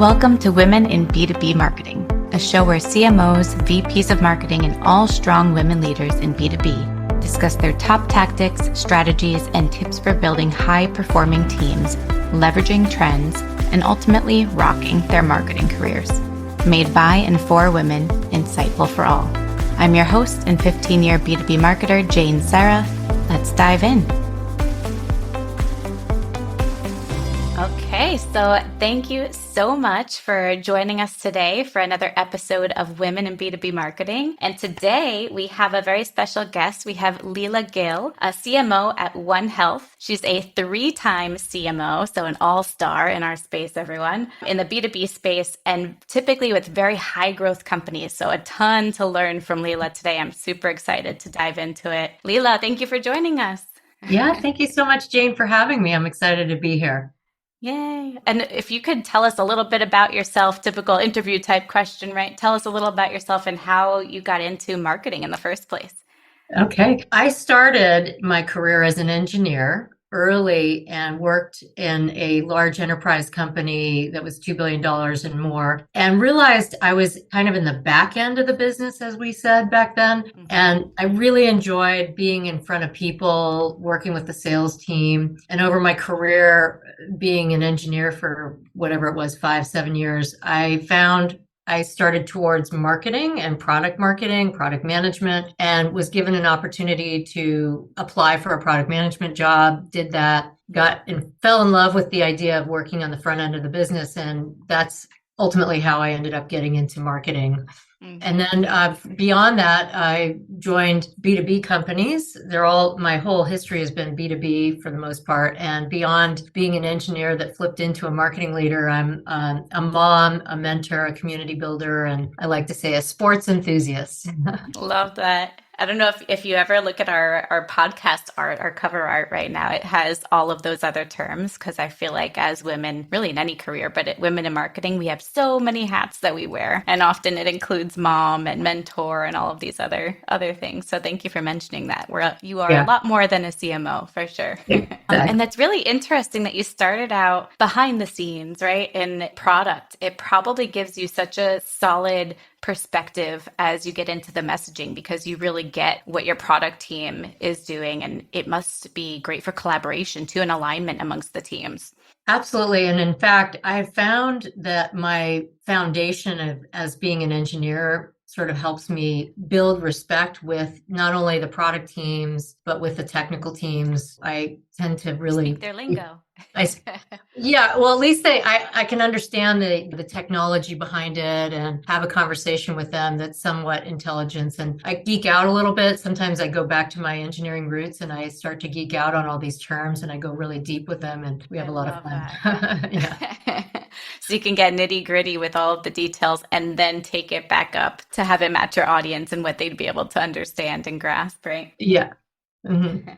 Welcome to Women in B2B Marketing, a show where CMOs, VPs of marketing, and all strong women leaders in B2B discuss their top tactics, strategies, and tips for building high-performing teams, leveraging trends, and ultimately rocking their marketing careers. Made by and for women, insightful for all. I'm your host and 15-year B2B marketer, Jane Sarah. Let's dive in. Okay, so thank you so much for joining us today for another episode of Women in B2B Marketing. And today we have a very special guest. We have Leela Gill, a CMO at One Health. She's a 3-time CMO, so an all-star in our space, everyone, in the B2B space, and typically with very high growth companies. So a ton to learn from Leela today. I'm super excited to dive into it. Leela, thank you for joining us. Yeah, thank you so much, Jane, for having me. I'm excited to be here. Yay. And if you could tell us a little bit about yourself, typical interview type question, right? Tell us a little about yourself and how you got into marketing in the first place. Okay. I started my career as an engineer early and worked in a large enterprise company that was $2 billion and more, and realized I was kind of in the back end of the business, as we said back then. And I really enjoyed being in front of people, working with the sales team. And over my career, being an engineer for whatever it was, 5-7 years, I started towards marketing and product marketing, product management, and was given an opportunity to apply for a product management job, did that, fell in love with the idea of working on the front end of the business. And that's ultimately how I ended up getting into marketing. And then beyond that, I joined B2B companies. My whole history has been B2B for the most part. And beyond being an engineer that flipped into a marketing leader, I'm a mom, a mentor, a community builder, and I like to say a sports enthusiast. Love that. I don't know if you ever look at our podcast art, our cover art right now, it has all of those other terms, because I feel like as women, really in any career, but women in marketing, we have so many hats that we wear. And often it includes mom and mentor and all of these other things. So thank you for mentioning that. You are a lot more than a CMO, for sure. Exactly. And that's really interesting that you started out behind the scenes, right? In product. It probably gives you such a solid perspective as you get into the messaging, because you really get what your product team is doing. And it must be great for collaboration too, and alignment amongst the teams. Absolutely. And in fact, I found that my foundation as being an engineer sort of helps me build respect with not only the product teams, but with the technical teams. I tend to really speak their lingo. Yeah, well, at least I can understand the technology behind it and have a conversation with them that's somewhat intelligent. And I geek out a little bit. Sometimes I go back to my engineering roots and I start to geek out on all these terms, and I go really deep with them, and we have a lot of fun. Yeah. So you can get nitty gritty with all of the details and then take it back up to have it match your audience and what they'd be able to understand and grasp, right? Yeah. Mm-hmm.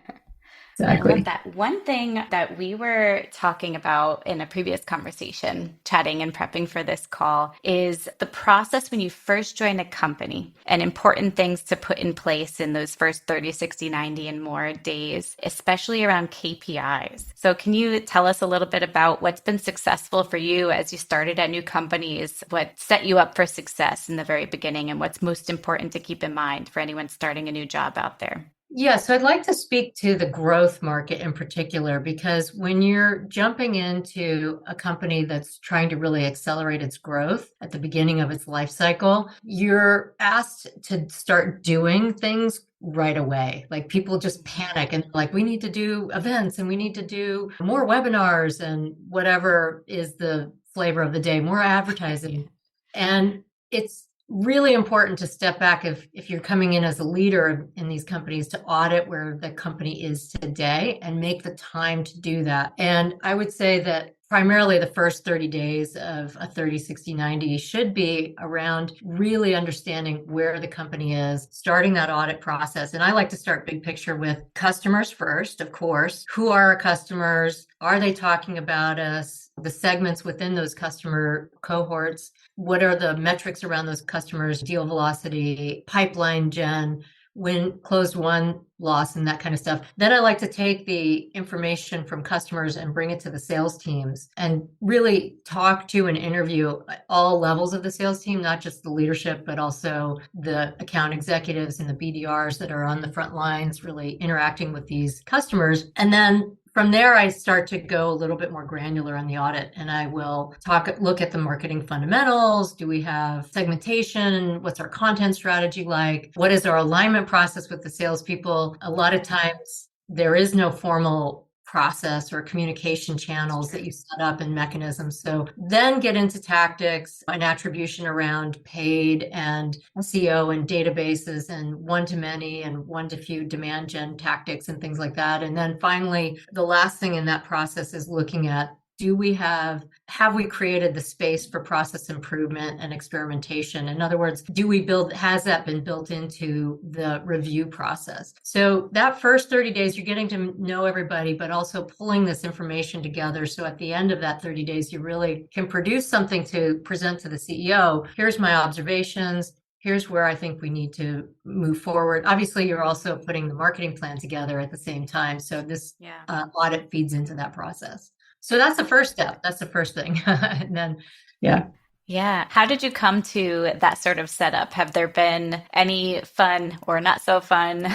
Exactly. I love that. One thing that we were talking about in a previous conversation, chatting and prepping for this call, is the process when you first join a company and important things to put in place in those first 30, 60, 90 and more days, especially around KPIs. So can you tell us a little bit about what's been successful for you as you started at new companies, what set you up for success in the very beginning, and what's most important to keep in mind for anyone starting a new job out there? Yeah, so I'd like to speak to the growth market in particular, because when you're jumping into a company that's trying to really accelerate its growth at the beginning of its life cycle, you're asked to start doing things right away. Like, people just panic and like, we need to do events and we need to do more webinars and whatever is the flavor of the day, more advertising. And it's really important to step back if you're coming in as a leader in these companies, to audit where the company is today and make the time to do that. And I would say that primarily the first 30 days of a 30, 60, 90 should be around really understanding where the company is, starting that audit process. And I like to start big picture with customers first, of course. Who are our customers? Are they talking about us? The segments within those customer cohorts. What are the metrics around those customers? Deal velocity, pipeline gen. closed one, loss, and that kind of stuff. Then I like to take the information from customers and bring it to the sales teams and really talk to and interview all levels of the sales team, not just the leadership, but also the account executives and the BDRs that are on the front lines, really interacting with these customers. And then from there, I start to go a little bit more granular on the audit, and I will look at the marketing fundamentals. Do we have segmentation? What's our content strategy like? What is our alignment process with the salespeople? A lot of times there is no formal process or communication channels that you set up and mechanisms. So then get into tactics and attribution around paid and SEO and databases and one-to-many and one-to-few demand gen tactics and things like that. And then finally, the last thing in that process is looking at, have we created the space for process improvement and experimentation? In other words, has that been built into the review process? So that first 30 days, you're getting to know everybody, but also pulling this information together. So at the end of that 30 days, you really can produce something to present to the CEO. Here's my observations. Here's where I think we need to move forward. Obviously, you're also putting the marketing plan together at the same time. So this audit feeds into that process. So that's the first step. That's the first thing. And then, yeah. Yeah. How did you come to that sort of setup? Have there been any fun or not so fun,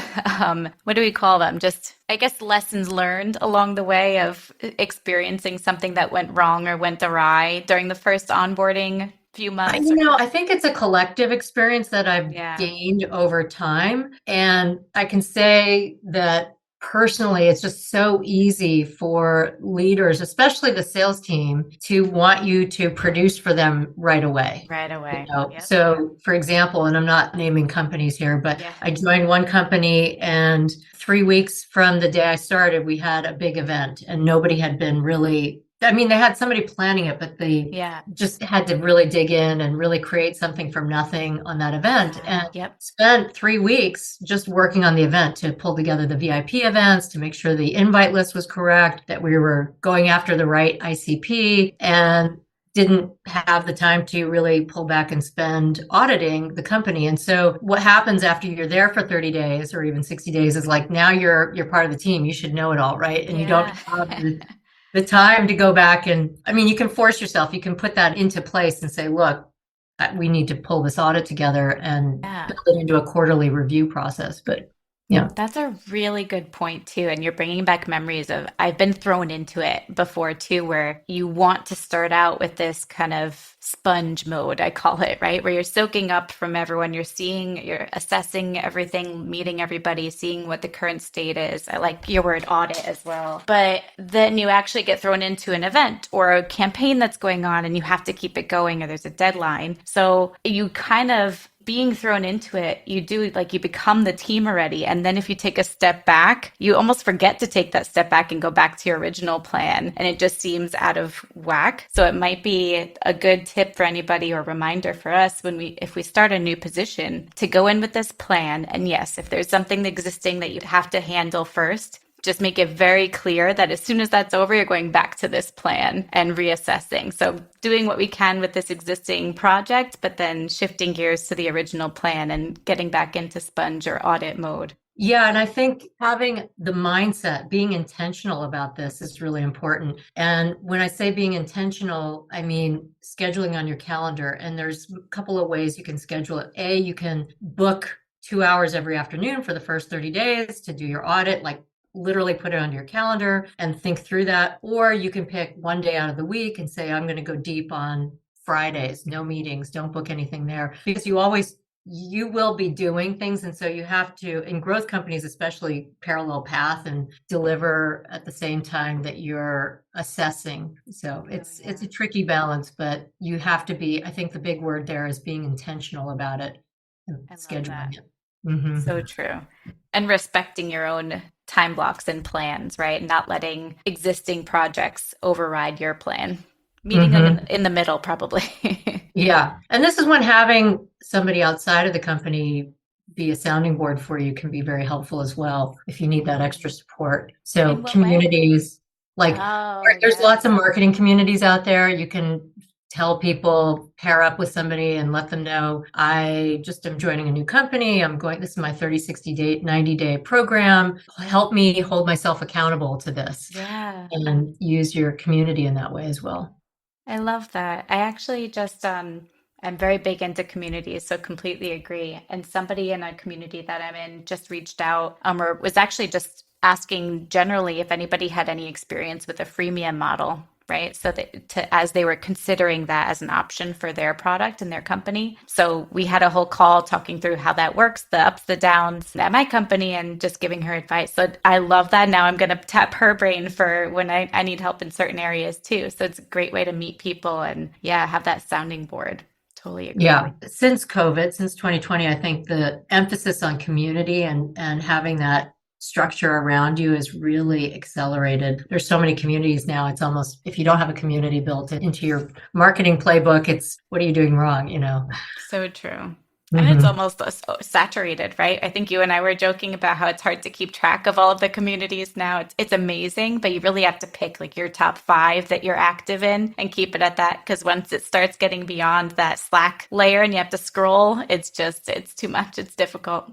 what do we call them? Just, I guess, lessons learned along the way of experiencing something that went wrong or went awry during the first onboarding few months? I think it's a collective experience that I've gained over time. And I can say that personally, it's just so easy for leaders, especially the sales team, to want you to produce for them right away. Right away. Yep. So, for example, and I'm not naming companies here, but I joined one company, and 3 weeks from the day I started, we had a big event, and nobody had been really. I mean, they had somebody planning it, but they just had to really dig in and really create something from nothing on that event. And spent 3 weeks just working on the event to pull together the VIP events, to make sure the invite list was correct, that we were going after the right ICP, and didn't have the time to really pull back and spend auditing the company. And so what happens after you're there for 30 days or even 60 days is like, now you're part of the team. You should know it all, right? And you don't have the time to go back and, I mean, you can force yourself, you can put that into place and say, look, we need to pull this audit together and build it into a quarterly review process. But that's a really good point too. And you're bringing back memories of, I've been thrown into it before too, where you want to start out with this kind of sponge mode, I call it, right? Where you're soaking up from everyone, you're assessing everything, meeting everybody, seeing what the current state is. I like your word audit as well. But then you actually get thrown into an event or a campaign that's going on and you have to keep it going or there's a deadline. So you kind of, being thrown into it, you become the team already. And then if you take a step back, you almost forget to take that step back and go back to your original plan. And it just seems out of whack. So it might be a good tip for anybody or reminder for us if we start a new position to go in with this plan. And yes, if there's something existing that you have to handle first, just make it very clear that as soon as that's over, you're going back to this plan and reassessing. So doing what we can with this existing project, but then shifting gears to the original plan and getting back into sponge or audit mode. Yeah, and I think having the mindset, being intentional about this is really important. And when I say being intentional, I mean scheduling on your calendar. And there's a couple of ways you can schedule it. You can book 2 hours every afternoon for the first 30 days to do your audit, like literally put it on your calendar and think through that. Or you can pick one day out of the week and say, I'm going to go deep on Fridays, no meetings, don't book anything there, because you will be doing things. And so you have to, in growth companies, especially, parallel path and deliver at the same time that you're assessing. So it's a tricky balance, but you have to be, I think the big word there is being intentional about it and scheduling it. Mm-hmm. So true. And respecting your own time blocks and plans, right? Not letting existing projects override your plan. Meeting them in the middle, probably. Yeah. And this is when having somebody outside of the company be a sounding board for you can be very helpful as well if you need that extra support. So communities, there's lots of marketing communities out there. You can tell people, pair up with somebody and let them know I just am joining a new company. This is my 30, 60 day, 90-day program. Help me hold myself accountable to this Yeah. and use your community in that way as well. I love that. I actually just I'm very big into communities, so completely agree. And somebody in a community that I'm in just reached out or was actually just asking generally if anybody had any experience with a freemium model, right? So that as they were considering that as an option for their product and their company. So we had a whole call talking through how that works, the ups, the downs at my company, and just giving her advice. So I love that. Now I'm going to tap her brain for when I need help in certain areas too. So it's a great way to meet people and yeah, have that sounding board. Totally agree. Yeah, since COVID, since 2020, I think the emphasis on community and having that structure around you is really accelerated. There's so many communities now. It's almost, if you don't have a community built into your marketing playbook, it's what are you doing wrong, you know? So true. And it's Hmm. almost saturated, right? I think you and I were joking about how it's hard to keep track of all of the communities now. It's amazing, but you really have to pick like your top five that you're active in and keep it at that. Because once it starts getting beyond that Slack layer and you have to scroll, it's too much. It's difficult.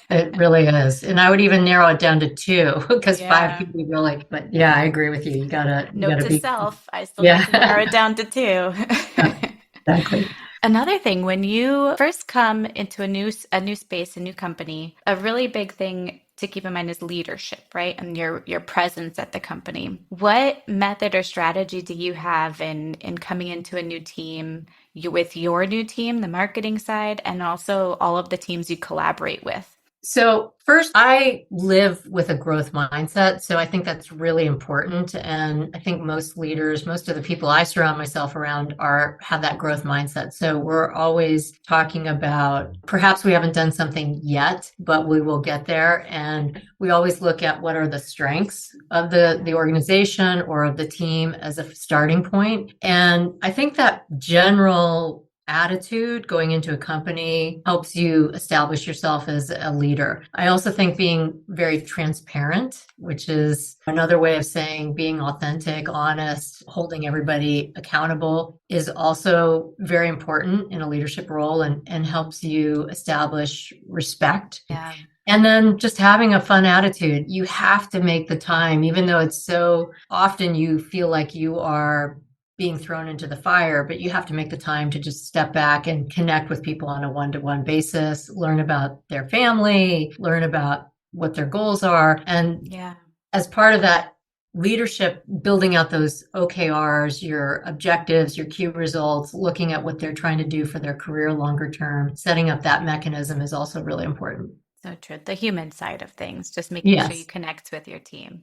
It really is. And I would even narrow it down to two because five Yeah. can be really, but yeah, I agree with you. You Note gotta to be, self, I still like to narrow yeah, it down to two. yeah, exactly. Another thing, when you first come into a new space, a new company, a really big thing to keep in mind is leadership, right? And your presence at the company. What method or strategy do you have in coming into a new team, with your new team, the marketing side, and also all of the teams you collaborate with? So first, I live with a growth mindset. So I think that's really important. And I think most leaders, most of the people I surround myself around have that growth mindset. So we're always talking about perhaps we haven't done something yet, but we will get there. And we always look at what are the strengths of the organization or of the team as a starting point. And I think that general attitude going into a company helps you establish yourself as a leader. I also think being very transparent, which is another way of saying being authentic, honest, holding everybody accountable, is also very important in a leadership role and helps you establish respect. Yeah. And then just having a fun attitude. You have to make the time, even though it's so often you feel like you are being thrown into the fire, but you have to make the time to just step back and connect with people on a one-to-one basis, learn about their family, learn about what their goals are. And Yeah. as part of that leadership, building out those OKRs, your objectives, your key results, looking at what they're trying to do for their career longer term, setting up that mechanism is also really important. So true. The human side of things, just making sure you Yes. connect with your team.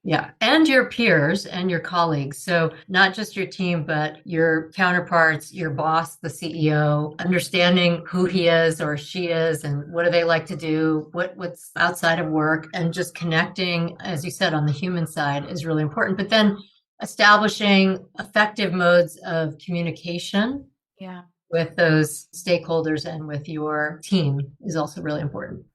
Yeah. And your peers and your colleagues. So not just your team, but your counterparts, your boss, the CEO, understanding who he is or she is and what do they like to do, what's outside of work, and just connecting, as you said, on the human side is really important. But then establishing effective modes of communication Yeah. with those stakeholders and with your team is also really important.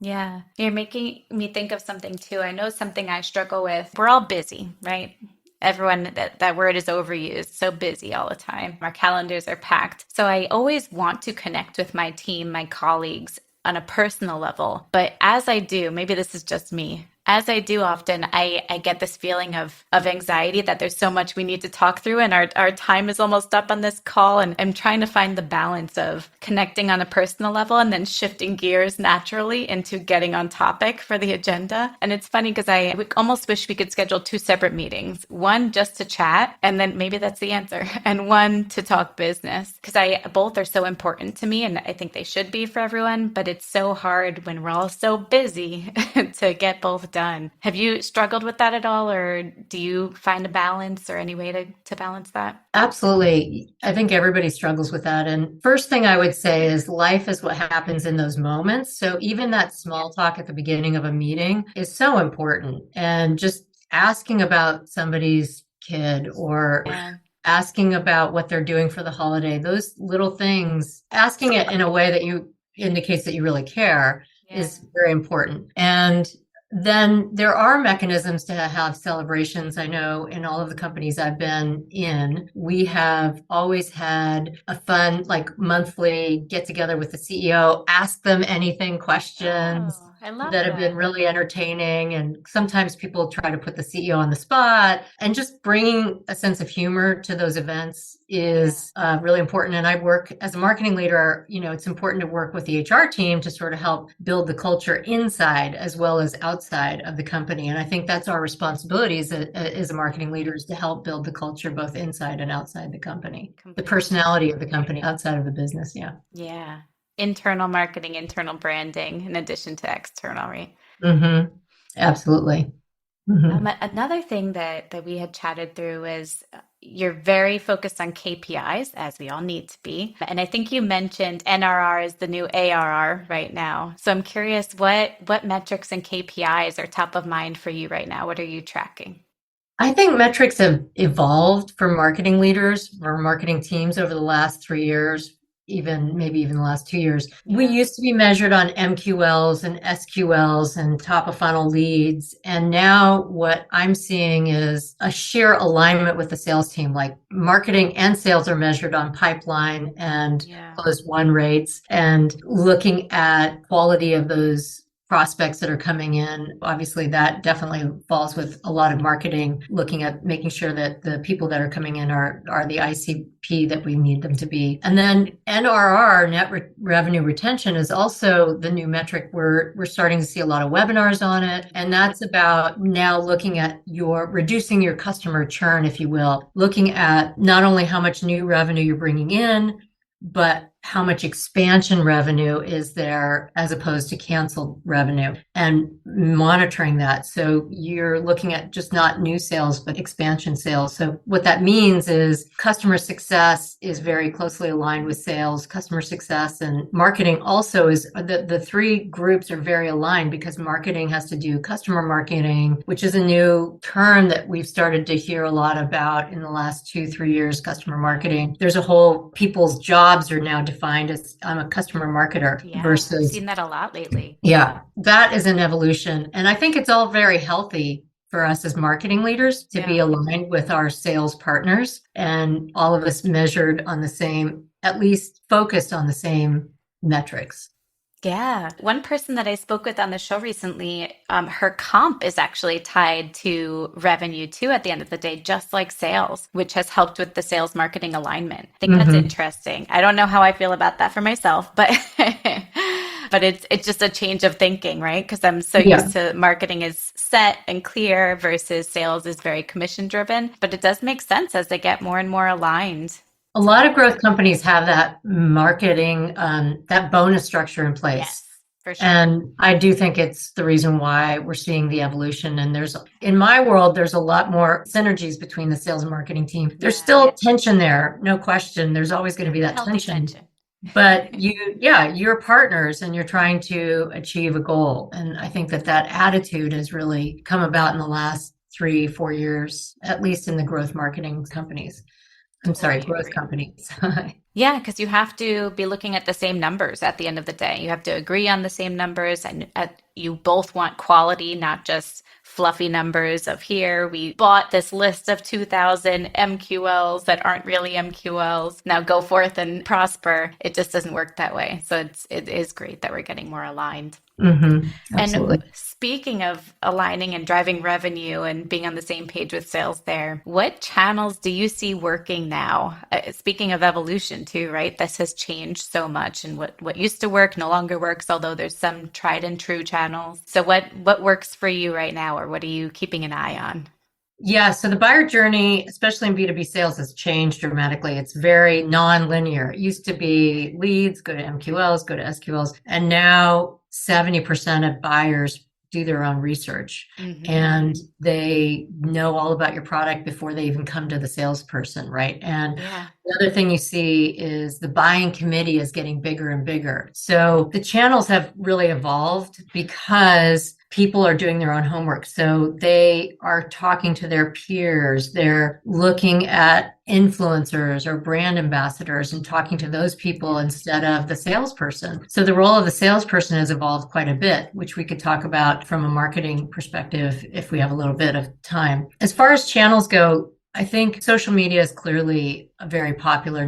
Yeah, you're making me think of something too. I know something I struggle with. We're all busy, right? Everyone, that word is overused. So busy all the time. Our calendars are packed. So I always want to connect with my team, my colleagues on a personal level. But as I do, maybe this is just me. As I do often, I get this feeling of anxiety that there's so much we need to talk through and our time is almost up on this call. And I'm trying to find the balance of connecting on a personal level and then shifting gears naturally into getting on topic for the agenda. And it's funny because I almost wish we could schedule two separate meetings, one just to chat, and then maybe that's the answer, and one to talk business. Because both are so important to me and I think they should be for everyone, but it's so hard when we're all so busy to get both done. Have you struggled with that at all, or do you find a balance or any way to balance that? Absolutely. I think everybody struggles with that. And first thing I would say is life is what happens in those moments. So even that small talk at the beginning of a meeting is so important. And just asking about somebody's kid or Yeah. asking about what they're doing for the holiday, those little things, asking it in a way that you indicates that you really care Yeah. is very important. And then there are mechanisms to have celebrations. I know in all of the companies I've been in, we have always had a fun, like monthly get together with the CEO, ask them anything questions Oh, I love that have been that. really entertaining. And sometimes people try to put the CEO on the spot, and just bringing a sense of humor to those events Yeah, is really important. And I work as a marketing leader, it's important to work with the HR team to sort of help build the culture inside as well as outside of the company. And I think that's our responsibility as a marketing leader, is to help build the culture both inside and outside the company, the completely personality agree. of the company outside of the business. Yeah. Yeah. Internal marketing, internal branding, in addition to external, right? Mm-hmm. Absolutely. Mm-hmm. Another thing that we had chatted through is you're very focused on KPIs, as we all need to be. And I think you mentioned NRR is the new ARR right now. So I'm curious, what metrics and KPIs are top of mind for you right now? What are you tracking? I think metrics have evolved for marketing leaders, for marketing teams over the last 3 years, maybe even the last 2 years. We Yeah. used to be measured on MQLs and SQLs and top of funnel leads. And now what I'm seeing is a sheer alignment with the sales team. Like marketing and sales are measured on pipeline and Yeah. closed won rates, and looking at quality of those prospects that are coming in. Obviously, that definitely falls with a lot of marketing, looking at making sure that the people that are coming in are the ICP that we need them to be. And then NRR, revenue retention, is also the new metric. We're starting to see a lot of webinars on it, and that's about now looking at reducing your customer churn, if you will, looking at not only how much new revenue you're bringing in, but how much expansion revenue is there as opposed to canceled revenue, and monitoring that. So you're looking at just not new sales, but expansion sales. So what that means is customer success is very closely aligned with sales. Customer success and marketing also is, the three groups are very aligned, because marketing has to do customer marketing, which is a new term that we've started to hear a lot about in the last 2-3 years. Customer marketing, there's a whole, people's jobs are now defined as, I'm a customer marketer, Yeah. I've versus, seen that a lot lately. yeah, that is an evolution. And I think it's all very healthy for us as marketing leaders to be Yeah. aligned with our sales partners, and all of us measured on the same, at least focused on the same metrics. Yeah. One person that I spoke with on the show recently, her comp is actually tied to revenue too at the end of the day, just like sales, which has helped with the sales marketing alignment. I think that's Mm-hmm. interesting. I don't know how I feel about that for myself, but but it's just a change of thinking, right? Because I'm so Yeah. used to marketing is set and clear versus sales is very commission driven. But it does make sense as they get more and more aligned. A It's lot of growth important. companies have that marketing, that bonus structure in Yes, place. for sure. And I do think it's the reason why we're seeing the evolution. And in my world, there's a lot more synergies between the sales and marketing team. There's Yeah. still tension there, no question. There's always going to be that Healthy tension. tension. But you're partners and you're trying to achieve a goal. And I think that attitude has really come about in the last 3-4 years, at least in the growth marketing companies. I'm sorry, Totally growth agree. companies. Yeah, because you have to be looking at the same numbers at the end of the day. You have to agree on the same numbers, and you both want quality, not just fluffy numbers of here. We bought this list of 2,000 MQLs that aren't really MQLs. Now go forth and prosper. It just doesn't work that way. So it is great that we're getting more aligned. And Absolutely. speaking of aligning and driving revenue and being on the same page with sales there, what channels do you see working now? Speaking of evolution too, right? This has changed so much, and what used to work no longer works, although there's some tried and true channels. So what works for you right now, or what are you keeping an eye on? Yeah, so the buyer journey, especially in B2B sales, has changed dramatically. It's very non-linear. It used to be leads, go to MQLs, go to SQLs, and now 70% of buyers do their own research, Hmm. and they know all about your product before they even come to the salesperson, right? And Yeah. the other thing you see is the buying committee is getting bigger and bigger. So the channels have really evolved because people are doing their own homework. So they are talking to their peers. They're looking at influencers or brand ambassadors and talking to those people instead of the salesperson. So the role of the salesperson has evolved quite a bit, which we could talk about from a marketing perspective if we have a little bit of time. As far as channels go, I think social media is clearly a very popular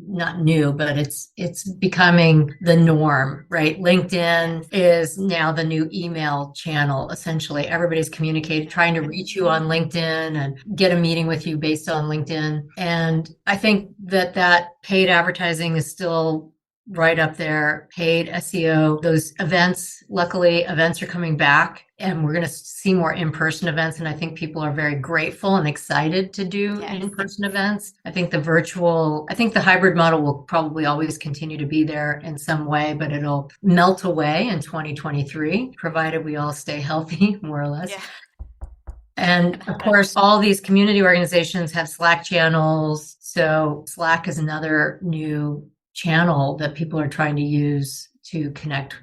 not new, but it's becoming the norm, right? LinkedIn is now the new email channel. Essentially, everybody's trying to reach you on LinkedIn and get a meeting with you based on LinkedIn. And I think that paid advertising is still right up there. Paid SEO, those events, luckily events are coming back and we're going to see more in-person events. And I think people are very grateful and excited to do in-person events. I think the hybrid model will probably always continue to be there in some way, but it'll melt away in 2023, provided we all stay healthy, more or less. Yeah. And of course, all these community organizations have Slack channels. So Slack is another new channel that people are trying to use to connect.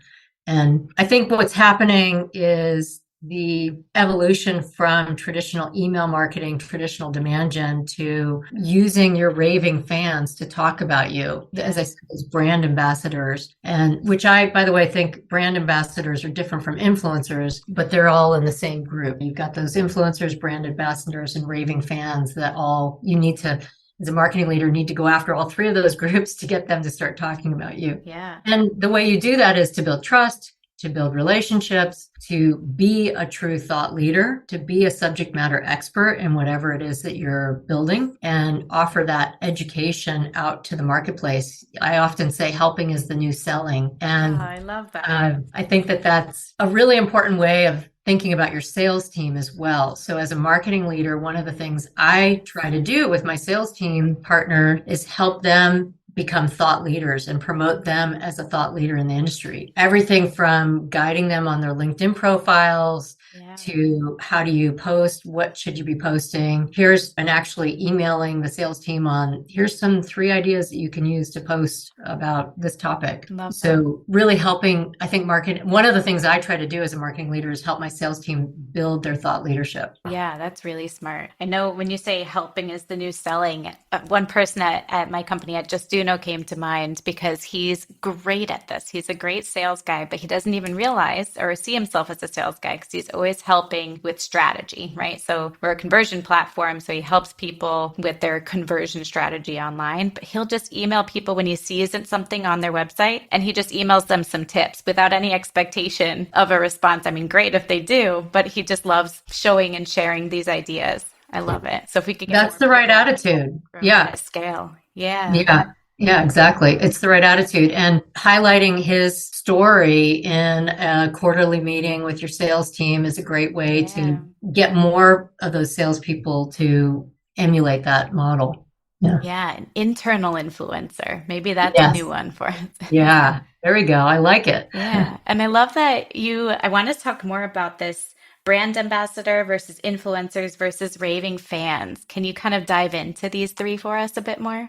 And I think what's happening is the evolution from traditional email marketing, traditional demand gen, to using your raving fans to talk about you, as I said, as brand ambassadors. And which I, by the way, think brand ambassadors are different from influencers, but they're all in the same group. You've got those influencers, brand ambassadors, and raving fans that all you need to, as a marketing leader, need to go after all three of those groups to get them to start talking about you. Yeah. And the way you do that is to build trust, to build relationships, to be a true thought leader, to be a subject matter expert in whatever it is that you're building, and offer that education out to the marketplace. I often say helping is the new selling. And I love that. I think that that's a really important way of thinking about your sales team as well. So as a marketing leader, one of the things I try to do with my sales team partner is help them become thought leaders and promote them as a thought leader in the industry. Everything from guiding them on their LinkedIn profiles to how do you post, what should you be posting, and actually emailing the sales team on, here's some 3 ideas that you can use to post about this topic. So really helping, I think one of the things I try to do as a marketing leader is help my sales team build their thought leadership. Yeah, that's really smart. I know when you say helping is the new selling, one person at my company at Just Do came to mind because he's great at this. He's a great sales guy, but he doesn't even realize or see himself as a sales guy because he's always helping with strategy, right? So we're a conversion platform, so he helps people with their conversion strategy online, but he'll just email people when he sees something on their website, and he just emails them some tips without any expectation of a response. I mean, great if they do, but he just loves showing and sharing these ideas. I love it. So if we could get that's the right attitude. Yeah. Scale. Yeah. Yeah. Yeah, exactly. It's the right attitude. And highlighting his story in a quarterly meeting with your sales team is a great way to get more of those salespeople to emulate that model. Yeah, an internal influencer. Maybe that's a new one for us. Yeah, there we go. I like it. Yeah. And I love that I want to talk more about this brand ambassador versus influencers versus raving fans. Can you kind of dive into these 3 for us a bit more?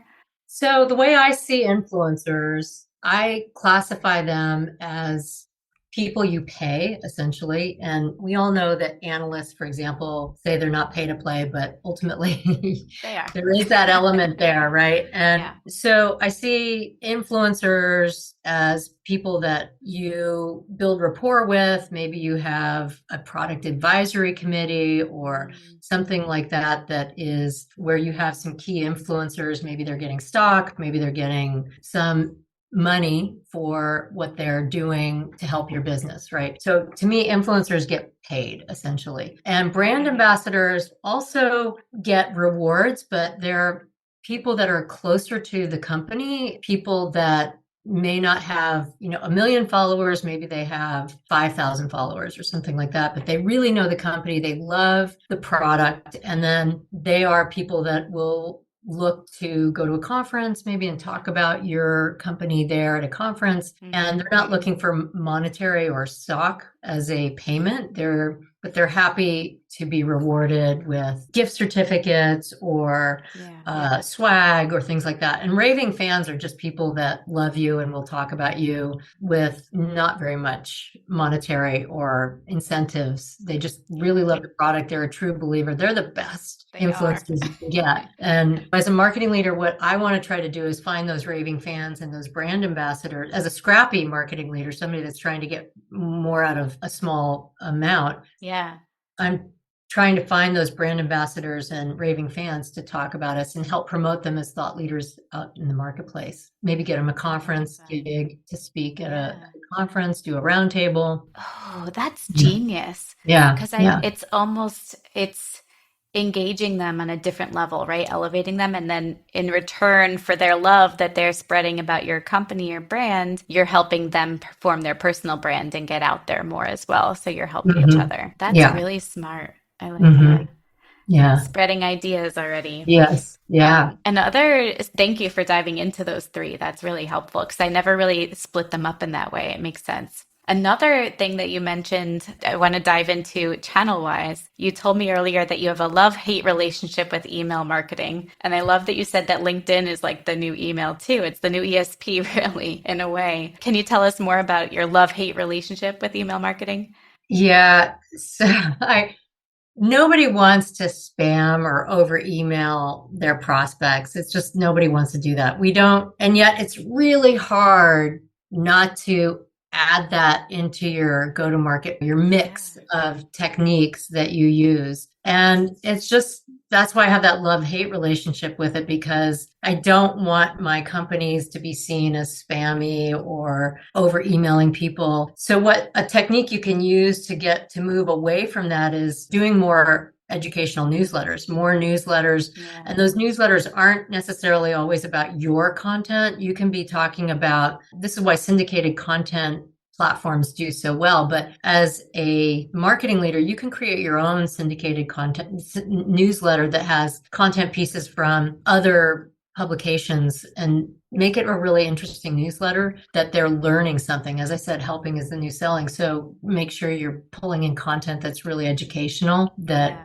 So the way I see influencers, I classify them as people you pay, essentially. And we all know that analysts, for example, say they're not pay to play, but ultimately there is that element there, right? And so I see influencers as people that you build rapport with. Maybe you have a product advisory committee or something like that, that is where you have some key influencers. Maybe they're getting stock, maybe they're getting some money for what they're doing to help your business, right? So to me, influencers get paid essentially. And brand ambassadors also get rewards, but they're people that are closer to the company, people that may not have, 1 million followers, maybe they have 5,000 followers or something like that, but they really know the company, they love the product, and then they are people that will look to go to a conference maybe and talk about your company there at a conference. And they're not looking for monetary or stock as a payment. They're happy to be rewarded with gift certificates or swag or things like that. And raving fans are just people that love you and will talk about you with not very much monetary or incentives. They just really love the product. They're a true believer. They're the best influencers you can get. And as a marketing leader, what I want to try to do is find those raving fans and those brand ambassadors. As a scrappy marketing leader, somebody that's trying to get more out of a small amount. Yeah. I'm trying to find those brand ambassadors and raving fans to talk about us and help promote them as thought leaders out in the marketplace. Maybe get them a conference gig to speak at a conference, do a roundtable. Oh, that's genius. Yeah. Because Yeah. it's engaging them on a different level, right? Elevating them. And then in return for their love that they're spreading about your company or brand, you're helping them perform their personal brand and get out there more as well. So you're helping each other. That's really smart. I like that. Yeah. Spreading ideas already. Yes. Yeah. Thank you for diving into those three. That's really helpful because I never really split them up in that way. It makes sense. Another thing that you mentioned, I want to dive into channel-wise. You told me earlier that you have a love-hate relationship with email marketing. And I love that you said that LinkedIn is like the new email too. It's the new ESP, really, in a way. Can you tell us more about your love-hate relationship with email marketing? Yeah. So nobody wants to spam or over email their prospects. It's just nobody wants to do that. We don't, and yet it's really hard not to add that into your go-to-market, your mix of techniques that you use. And it's just, that's why I have that love-hate relationship with it, because I don't want my companies to be seen as spammy or over emailing people. So what a technique you can use to get to move away from that is doing more educational newsletters, more newsletters. And those newsletters aren't necessarily always about your content. You can be talking about, this is why syndicated content platforms do so well. But as a marketing leader, you can create your own syndicated content newsletter that has content pieces from other publications and make it a really interesting newsletter that they're learning something. As I said, helping is the new selling. So make sure you're pulling in content that's really educational, that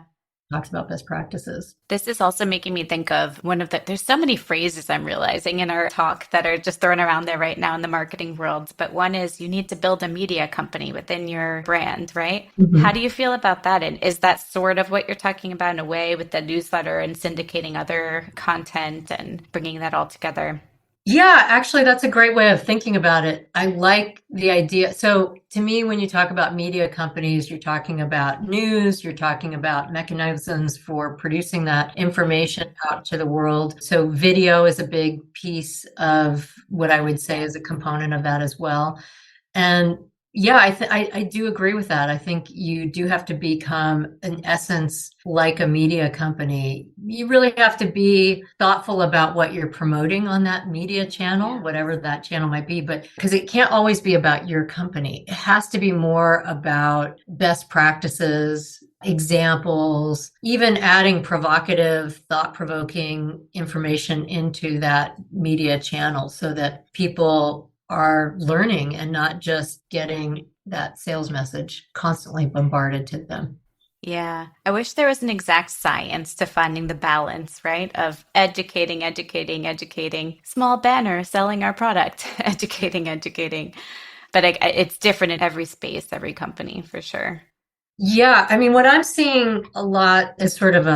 talks about best practices. This is also making me think of there's so many phrases I'm realizing in our talk that are just thrown around there right now in the marketing world. But one is you need to build a media company within your brand, right? How do you feel about that? And is that sort of what you're talking about in a way with the newsletter and syndicating other content and bringing that all together? Yeah, actually, that's a great way of thinking about it. I like the idea. So to me, when you talk about media companies, you're talking about news, you're talking about mechanisms for producing that information out to the world. So video is a big piece of what I would say is a component of that as well. And yeah, I do agree with that. I think you do have to become, in essence, like a media company. You really have to be thoughtful about what you're promoting on that media channel, whatever that channel might be, but because it can't always be about your company. It has to be more about best practices, examples, even adding provocative, thought-provoking information into that media channel so that people are learning and not just getting that sales message constantly bombarded to them. Yeah. I wish there was an exact science to finding the balance, right? Of educating, small banner selling our product, educating. But it's different in every space, every company, for sure. Yeah. I mean, what I'm seeing a lot is sort of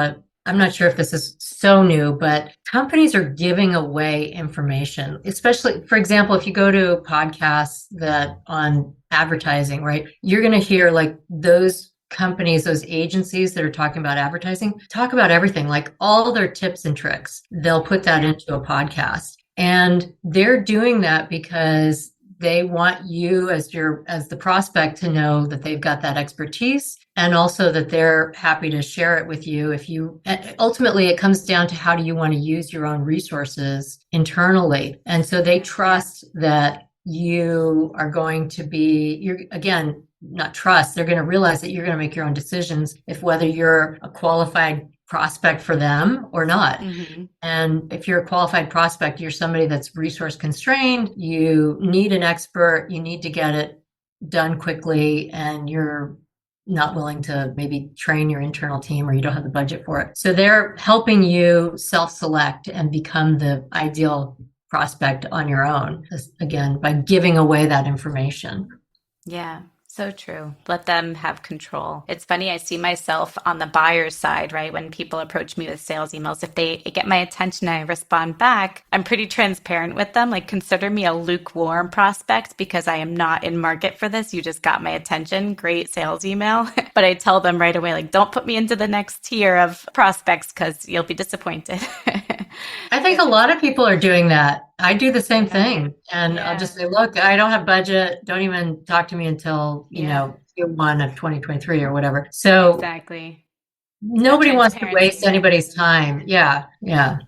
I'm not sure if this is so new, but companies are giving away information, especially, for example, if you go to podcasts that on advertising, right? You're going to hear like those companies, those agencies that are talking about advertising, talk about everything, like all their tips and tricks. They'll put that into a podcast. And they're doing that because they want you as the prospect to know that they've got that expertise and also that they're happy to share it with you. Ultimately, it comes down to how do you want to use your own resources internally. And so they trust that you are going to not trust, they're going to realize that you're going to make your own decisions if whether you're a qualified prospect for them or not. And if you're a qualified prospect, you're somebody that's resource constrained, you need an expert, you need to get it done quickly, and you're not willing to maybe train your internal team or you don't have the budget for it. So they're helping you self-select and become the ideal prospect on your own, again, by giving away that information. Yeah, so true. Let them have control. It's funny, I see myself on the buyer's side, right? When people approach me with sales emails, if they get my attention and I respond back, I'm pretty transparent with them. Like, consider me a lukewarm prospect because I am not in market for this. You just got my attention. Great sales email. But I tell them right away, like, don't put me into the next tier of prospects because you'll be disappointed. I think a lot of people are doing that. I do the same Yeah. thing. And I'll Yeah. just say, look, I don't have budget. Don't even talk to me until, Yeah. Q1 of 2023 or whatever. So Exactly. That nobody wants to transparency, waste right? anybody's time. Yeah. Yeah.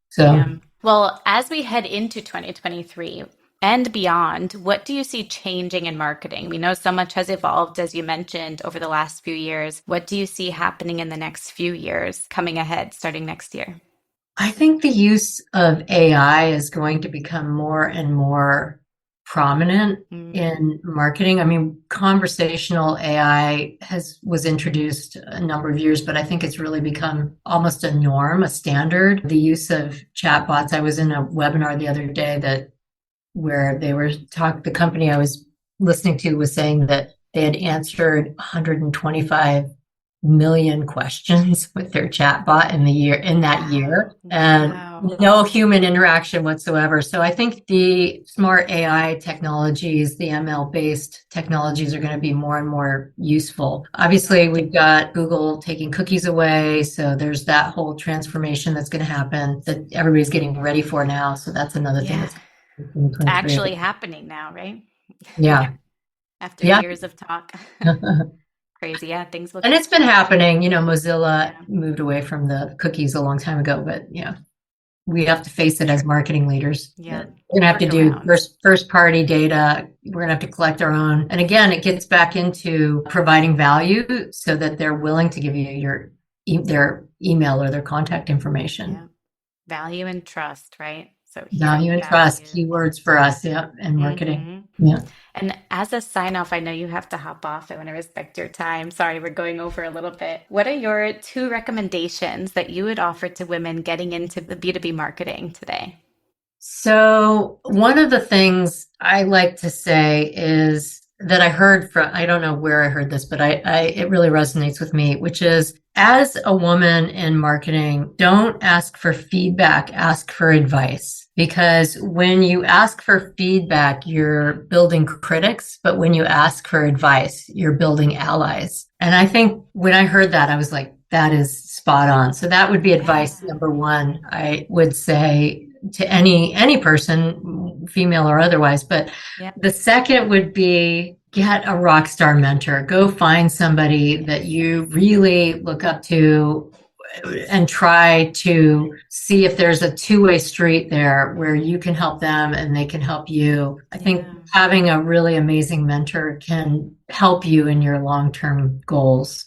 So Yeah. Well, as we head into 2023 and beyond, what do you see changing in marketing? We know so much has evolved, as you mentioned, over the last few years. What do you see happening in the next few years coming ahead, starting next year? I think the use of AI is going to become more and more prominent Mm, in marketing. I mean, conversational AI was introduced a number of years, but I think it's really become almost a norm, a standard. The use of chatbots. I was in a webinar the other day that where the company I was listening to was saying that they had answered 125 million questions with their chatbot in that wow. year and Wow. no human interaction whatsoever. So I think the smart AI technologies, the ML based technologies are going to be more and more useful. Yeah. Obviously, we've got Google taking cookies away. So there's that whole transformation that's going to happen that everybody's getting ready for now. So that's another thing Yeah. that's in 2023. Actually happening now, right? Yeah. After Yeah. years of talk. Crazy. Yeah. Things And look, it's been happening. Mozilla yeah. moved away from the cookies a long time ago, but we have to face it as marketing leaders. Yeah. That we're gonna have to do Workarounds. first party data. We're gonna have to collect our own. And again, it gets back into providing value so that they're willing to give you their email or their contact information. Yeah. Value and trust, right? So Value hearing and trust, value. keywords for us, yeah, and marketing. Hmm. Yeah. And as a sign off, I know you have to hop off. I want to respect your time. Sorry, we're going over a little bit. What are your two recommendations that you would offer to women getting into the B2B marketing today? So one of the things I like to say is that I heard from, I don't know where I heard this, but it really resonates with me, which is as a woman in marketing, don't ask for feedback, ask for advice. Because when you ask for feedback, you're building critics, but when you ask for advice, you're building allies. And I think when I heard that, I was like, that is spot on. So that would be advice Yeah. number one, I would say to any person, female or otherwise. But Yeah. the second would be get a rock star mentor. Go find somebody that you really look up to and try to see if there's a two-way street there where you can help them and they can help you. I think Yeah. having a really amazing mentor can help you in your long-term goals.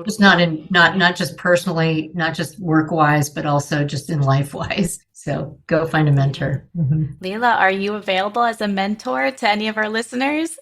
Just Totally. not just personally, not just work wise, but also just in life wise. So go find a Yeah. mentor. Mhm. Leela, are you available as a mentor to any of our listeners?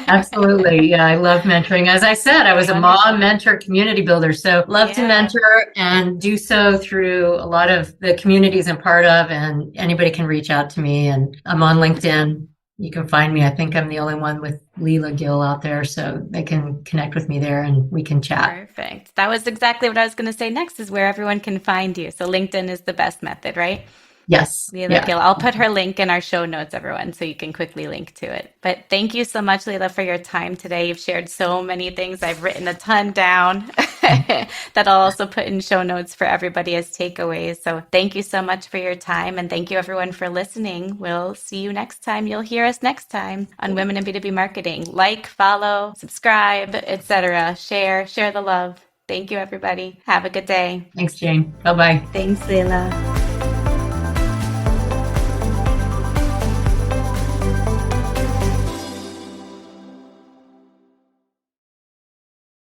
Absolutely. Yeah, I love mentoring. As I said, I was a mom Wonderful. mentor community builder. So love to Yeah. mentor and do so through a lot of the communities I'm part of. And anybody can reach out to me. And I'm on LinkedIn. You can find me. I think I'm the only one with Leela Gill out there. So they can connect with me there and we can chat. Perfect. That was exactly what I was going to say next is where everyone can find you. So LinkedIn is the best method, right? Yes. Leela Yeah. Gill. I'll put her link in our show notes, everyone, so you can quickly link to it. But thank you so much, Leela, for your time today. You've shared so many things. I've written a ton down that I'll also put in show notes for everybody as takeaways. So thank you so much for your time. And thank you, everyone, for listening. We'll see you next time. You'll hear us next time on Women in B2B Marketing. Like, follow, subscribe, etc. Share the love. Thank you, everybody. Have a good day. Thanks, Jane. Bye bye. Thanks, Leila.